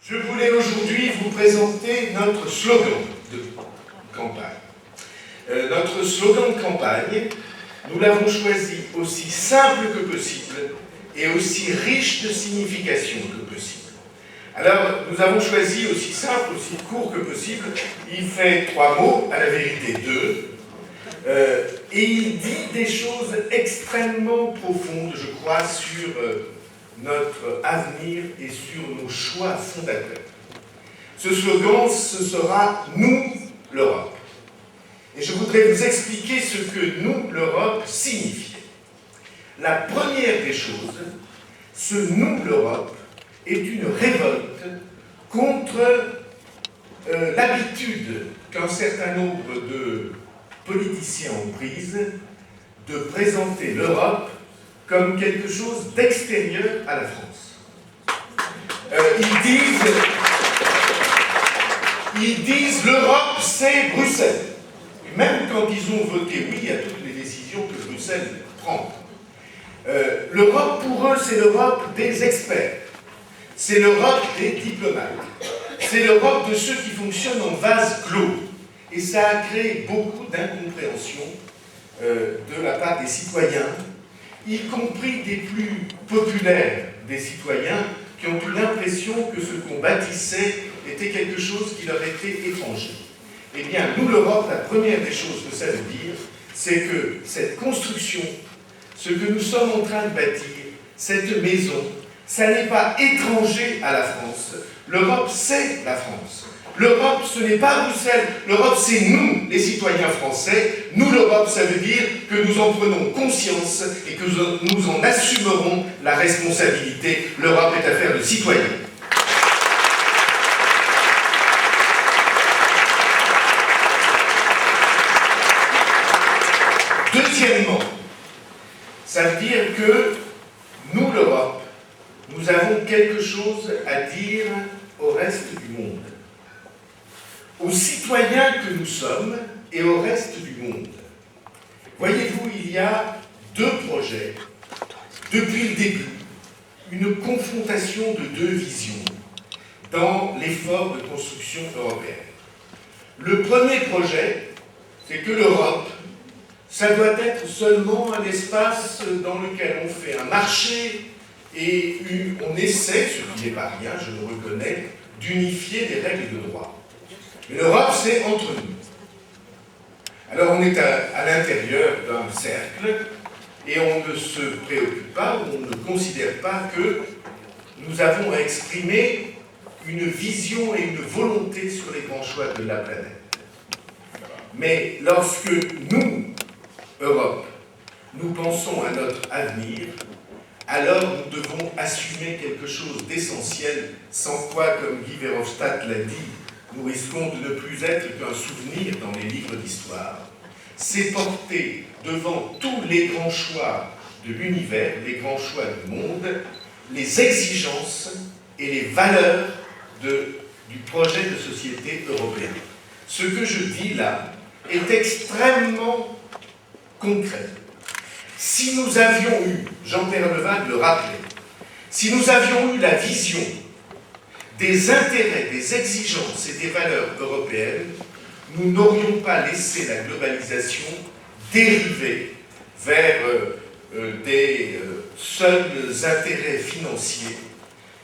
Je voulais aujourd'hui vous présenter notre slogan de campagne. Notre slogan de campagne, nous l'avons choisi aussi simple que possible et aussi riche de signification que possible. Alors, nous avons choisi aussi simple, aussi court que possible. Il fait 3 mots, à la vérité 2. Et il dit des choses extrêmement profondes, je crois, sur notre avenir et sur nos choix fondateurs. Ce slogan, ce sera « Nous, l'Europe ». Et je voudrais vous expliquer ce que « Nous, l'Europe » signifie. La première des choses, ce « Nous, l'Europe » est une révolte contre l'habitude qu'un certain nombre de politiciens ont prise de présenter l'Europe comme quelque chose d'extérieur à la France. Ils disent l'Europe c'est Bruxelles. Et même quand ils ont voté oui à toutes les décisions que Bruxelles prend. L'Europe pour eux c'est l'Europe des experts. C'est l'Europe des diplomates. C'est l'Europe de ceux qui fonctionnent en vase clos. Et ça a créé beaucoup d'incompréhension de la part des citoyens, y compris des plus populaires des citoyens, qui ont eu l'impression que ce qu'on bâtissait était quelque chose qui leur était étranger. Eh bien, nous, l'Europe, la première des choses que ça veut dire, c'est que cette construction, ce que nous sommes en train de bâtir, cette maison, ça n'est pas étranger à la France. L'Europe, c'est la France. L'Europe, ce n'est pas Bruxelles. L'Europe, c'est nous, les citoyens français. Nous, l'Europe, ça veut dire que nous en prenons conscience et que nous en assumerons la responsabilité. L'Europe est affaire de citoyens. Deuxièmement, ça veut dire que nous, l'Europe, nous avons quelque chose à dire au reste du monde, aux citoyens que nous sommes et au reste du monde. Voyez-vous, il y a 2 projets, depuis le début, une confrontation de 2 visions dans l'effort de construction européenne. Le premier projet, c'est que l'Europe, ça doit être seulement un espace dans lequel on fait un marché et on essaie, ce qui n'est pas rien, je le reconnais, d'unifier des règles de droit. Mais l'Europe, c'est entre nous. Alors on est à l'intérieur d'un cercle et on ne se préoccupe pas, on ne considère pas que nous avons à exprimer une vision et une volonté sur les grands choix de la planète. Mais lorsque nous, Europe, nous pensons à notre avenir, alors nous devons assumer quelque chose d'essentiel, sans quoi, comme Guy Verhofstadt l'a dit, nous risquons de ne plus être qu'un souvenir dans les livres d'histoire. C'est porter devant tous les grands choix de l'univers, les grands choix du monde, les exigences et les valeurs du projet de société européen. Ce que je dis là est extrêmement concret. Si nous avions eu, Jean-Pierre Levaque le rappelait, si nous avions eu la vision des intérêts, des exigences et des valeurs européennes, nous n'aurions pas laissé la globalisation dériver vers des seuls intérêts financiers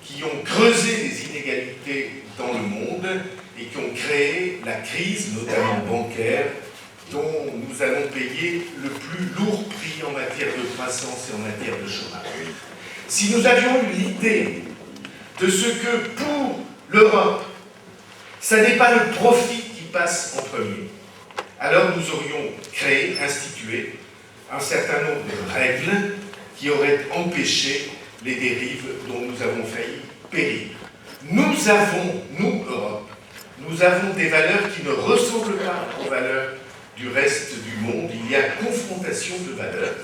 qui ont creusé les inégalités dans le monde et qui ont créé la crise, notamment bancaire, dont nous allons payer le plus lourd prix en matière de croissance et en matière de chômage. Si nous avions eu l'idée de ce que pour l'Europe, ça n'est pas le profit qui passe en premier, alors nous aurions créé, institué un certain nombre de règles qui auraient empêché les dérives dont nous avons failli périr. Nous avons, nous, Europe, nous avons des valeurs qui ne ressemblent pas aux valeurs du reste du monde. Il y a confrontation de valeurs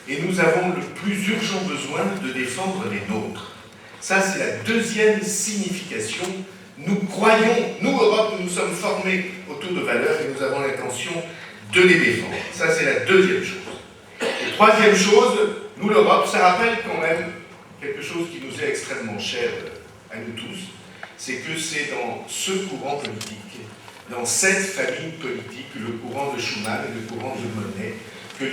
et nous avons le plus urgent besoin de défendre les nôtres. Ça, c'est la deuxième signification. Nous croyons, nous, Europe, nous sommes formés autour de valeurs et nous avons l'intention de les défendre. Ça, c'est la deuxième chose. Et troisième chose, nous, l'Europe, ça rappelle quand même quelque chose qui nous est extrêmement cher à nous tous, c'est que c'est dans ce courant politique, dans cette famille politique, le courant de Schuman et le courant de Monnet, que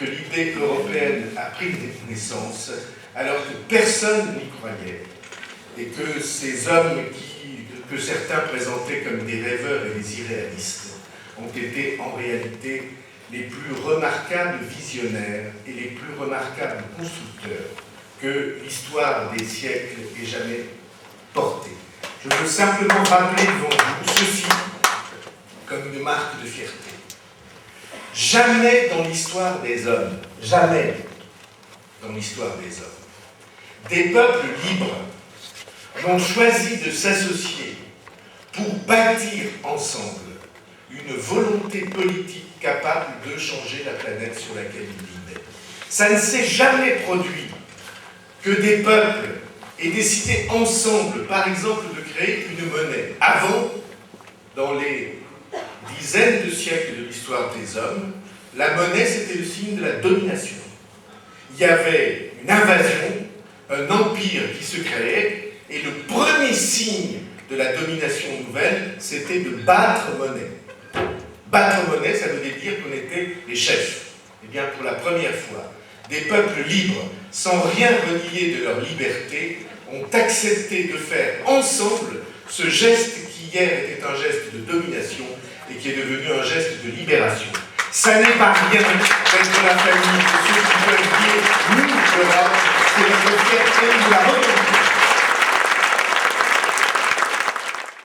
l'idée européenne a pris naissance, alors que personne n'y croyait, et que ces hommes que certains présentaient comme des rêveurs et des irréalistes ont été en réalité les plus remarquables visionnaires et les plus remarquables constructeurs que l'histoire des siècles ait jamais porté. Je veux simplement rappeler devant vous ceci comme une marque de fierté. Jamais dans l'histoire des hommes, jamais dans l'histoire des hommes, des peuples libres n'ont choisi de s'associer pour bâtir ensemble une volonté politique capable de changer la planète sur laquelle ils vivaient. Ça ne s'est jamais produit que des peuples aient décidé ensemble, par exemple, de créer une monnaie. Avant, dans les dizaines de siècles de l'histoire des hommes, la monnaie, c'était le signe de la domination. Il y avait une invasion, un empire qui se créait, et le premier signe de la domination nouvelle, c'était de battre monnaie. Battre monnaie, ça veut dire qu'on était les chefs. Eh bien, pour la première fois, des peuples libres, sans rien renier de leur liberté, ont accepté de faire ensemble ce geste qui hier était un geste de domination et qui est devenu un geste de libération. Ça n'est pas rien d'être la famille de ceux qui peuvent dire « nous, l'Europe, c'est notre fierté, nous la revendiquons ».